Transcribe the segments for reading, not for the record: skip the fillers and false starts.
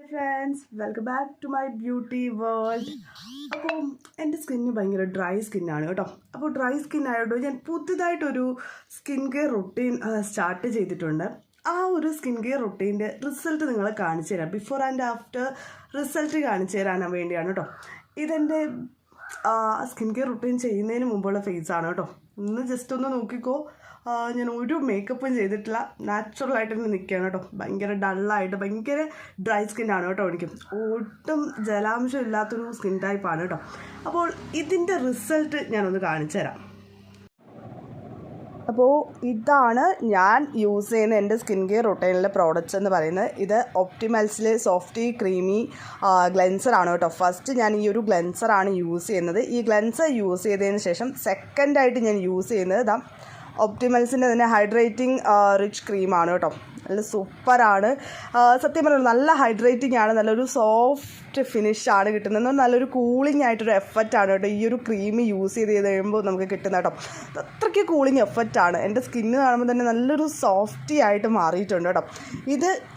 Friends, welcome back to my beauty world. അപ്പോൾ എൻ്റെ skin ഭയങ്കര ഡ്രൈ സ്കിന്നാണ് കേട്ടോ. അപ്പോൾ ഡ്രൈ സ്കിൻ ആയതുകൊണ്ട് ഞാൻ പുതുതായിട്ടൊരു സ്കിൻ കെയർ റൊട്ടീൻ സ്റ്റാർട്ട് ചെയ്തിട്ടുണ്ട്. ആ ഒരു സ്കിൻ കെയർ റൊട്ടീൻ്റെ റിസൾട്ട് നിങ്ങളെ കാണിച്ചു തരാം. ബിഫോർ ആൻഡ് ആഫ്റ്റർ റിസൾട്ട് കാണിച്ചു തരാൻ വേണ്ടിയാണ് കേട്ടോ. ഇതെൻ്റെ സ്കിൻ കെയർ റൊട്ടീൻ ചെയ്യുന്നതിന് മുമ്പുള്ള ഫേസാണ് കേട്ടോ. ജസ്റ്റ് ഒന്ന് നോക്കിക്കോ. ഞാൻ ഒരു മേക്കപ്പും ചെയ്തിട്ടില്ല, നാച്ചുറലായിട്ട് തന്നെ നിൽക്കുകയാണ് കേട്ടോ. ഭയങ്കര ഡള്ളായിട്ട് ഭയങ്കര ഡ്രൈ സ്കിന്നാണ് കേട്ടോ. എനിക്ക് ഒട്ടും ജലാംശം ഇല്ലാത്തൊരു സ്കിൻ ടൈപ്പാണ് കേട്ടോ. അപ്പോൾ ഇതിൻ്റെ റിസൾട്ട് ഞാനൊന്ന് കാണിച്ചു തരാം. അപ്പോൾ ഇതാണ് ഞാൻ യൂസ് ചെയ്യുന്ന എൻ്റെ സ്കിൻ കെയർ റൊട്ടീനിലെ പ്രോഡക്റ്റ്സ് എന്ന് പറയുന്നത്. ഇത് ഒപ്റ്റിമൽസിലെ സോഫ്റ്റി ക്രീമി ഗ്ലെൻസറാണ് കേട്ടോ. ഫസ്റ്റ് ഞാൻ ഈ ഒരു ഗ്ലെൻസറാണ് യൂസ് ചെയ്യുന്നത്. ഈ ഗ്ലെൻസർ യൂസ് ചെയ്തതിന് ശേഷം സെക്കൻഡായിട്ട് ഞാൻ യൂസ് ചെയ്യുന്നത് ഇതാ ഒപ്റ്റിമൽസിൻ്റെ തന്നെ ഹൈഡ്രേറ്റിംഗ് റിച്ച് ക്രീമാണ് കേട്ടോ. നല്ല സൂപ്പറാണ്. സത്യം പറഞ്ഞാൽ നല്ല ഹൈഡ്രേറ്റിംഗ് ആണ്, നല്ലൊരു സോഫ്റ്റ് ഫിനിഷാണ് കിട്ടുന്നത്. നല്ലൊരു കൂളിംഗ് ആയിട്ടൊരു എഫക്റ്റാണ് കേട്ടോ ഈ ഒരു ക്രീം യൂസ് ചെയ്ത് കഴിയുമ്പോൾ നമുക്ക് കിട്ടുന്ന കേട്ടോ. അത്രയ്ക്ക് കൂളിംഗ് എഫക്റ്റാണ്. എൻ്റെ സ്കിന്ന് കാണുമ്പോൾ തന്നെ നല്ലൊരു സോഫ്റ്റി ആയിട്ട് മാറിയിട്ടുണ്ട് കേട്ടോ.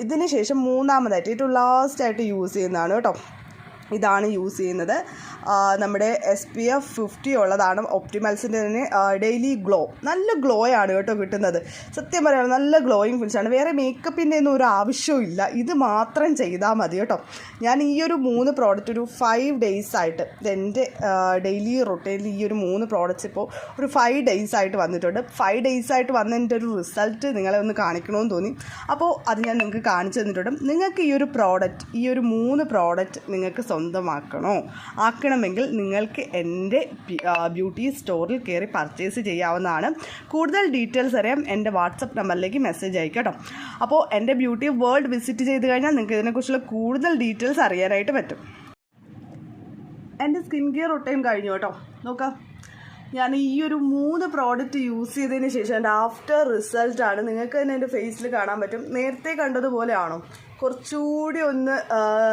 ഇതിന് ശേഷം മൂന്നാമതായിട്ട് ഏറ്റവും ലാസ്റ്റായിട്ട് യൂസ് ചെയ്യുന്നതാണ് കേട്ടോ. ഇതാണ് യൂസ് ചെയ്യുന്നത്. നമ്മുടെ SPF 50 ഉള്ളതാണ്. ഒപ്റ്റിമൽസിൻ്റെ തന്നെ ഡെയിലി ഗ്ലോ, നല്ല ഗ്ലോ ആണ് കേട്ടോ കിട്ടുന്നത്. സത്യം പറയുകയാണ്, നല്ല ഗ്ലോയിങ് ഫിനിഷാണ്. വേറെ മേക്കപ്പിൻ്റെ ഒന്നും ഒരു ആവശ്യവും ഇല്ല, ഇത് മാത്രം ചെയ്താൽ മതി കേട്ടോ. ഞാൻ ഈ ഒരു 3 പ്രോഡക്റ്റ് ഒരു 5 days ആയിട്ട് എൻ്റെ ഡെയിലി റൊട്ടീനിൽ ഈ ഒരു 3 പ്രോഡക്റ്റ്സ് ഇപ്പോൾ ഒരു 5 days ആയിട്ട് വന്നിട്ടുണ്ട്. 5 days ആയിട്ട് വന്നതിൻ്റെ ഒരു റിസൾട്ട് നിങ്ങളെ ഒന്ന് കാണിക്കണമെന്ന് തോന്നി. അപ്പോൾ അത് ഞാൻ നിങ്ങൾക്ക് കാണിച്ചു തന്നിട്ടുണ്ട്. നിങ്ങൾക്ക് ഈ ഒരു പ്രോഡക്റ്റ്, ഈ ഒരു 3 പ്രോഡക്റ്റ് നിങ്ങൾക്ക് ആക്കണമെങ്കിൽ നിങ്ങൾക്ക് എൻ്റെ ബ്യൂട്ടി സ്റ്റോറിൽ കയറി പർച്ചേസ് ചെയ്യാവുന്നതാണ്. കൂടുതൽ ഡീറ്റെയിൽസ് അറിയാം എൻ്റെ വാട്സപ്പ് നമ്പറിലേക്ക് മെസ്സേജ് അയക്കാം കേട്ടോ. അപ്പോൾ എൻ്റെ ബ്യൂട്ടി വേൾഡ് വിസിറ്റ് ചെയ്ത് കഴിഞ്ഞാൽ നിങ്ങൾക്ക് ഇതിനെക്കുറിച്ചുള്ള കൂടുതൽ ഡീറ്റെയിൽസ് അറിയാനായിട്ട് പറ്റും. എൻ്റെ സ്കിൻ കെയർ റൊട്ടീൻ കഴിഞ്ഞു കേട്ടോ. നോക്കാം, ഞാൻ ഈ ഒരു 3 പ്രോഡക്റ്റ് യൂസ് ചെയ്തതിന് ശേഷം എൻ്റെ ആഫ്റ്റർ റിസൾട്ടാണ്. നിങ്ങൾക്ക് തന്നെ എൻ്റെ ഫേസിൽ കാണാൻ പറ്റും. നേരത്തെ കണ്ടതുപോലെയാണോ? കുറച്ചുകൂടി ഒന്ന്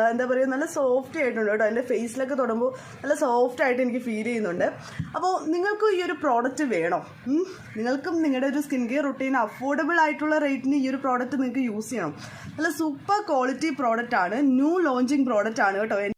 എന്താ പറയുക, നല്ല സോഫ്റ്റ് ആയിട്ടുണ്ട് കേട്ടോ. എൻ്റെ ഫേസിലൊക്കെ തൊടുമ്പോൾ നല്ല സോഫ്റ്റ് ആയിട്ട് എനിക്ക് ഫീൽ ചെയ്യുന്നുണ്ട്. അപ്പോൾ നിങ്ങൾക്കും ഈ ഒരു പ്രോഡക്റ്റ് വേണോ? നിങ്ങൾക്കും നിങ്ങളുടെ ഒരു സ്കിൻ കെയർ റൊട്ടീൻ അഫോർഡബിൾ ആയിട്ടുള്ള റേറ്റിന് ഈ ഒരു പ്രോഡക്റ്റ് നിങ്ങൾക്ക് യൂസ് ചെയ്യണം. നല്ല സൂപ്പർ ക്വാളിറ്റി പ്രോഡക്റ്റ് ആണ്. ന്യൂ ലോഞ്ചിങ് പ്രോഡക്റ്റ് ആണ് കേട്ടോ.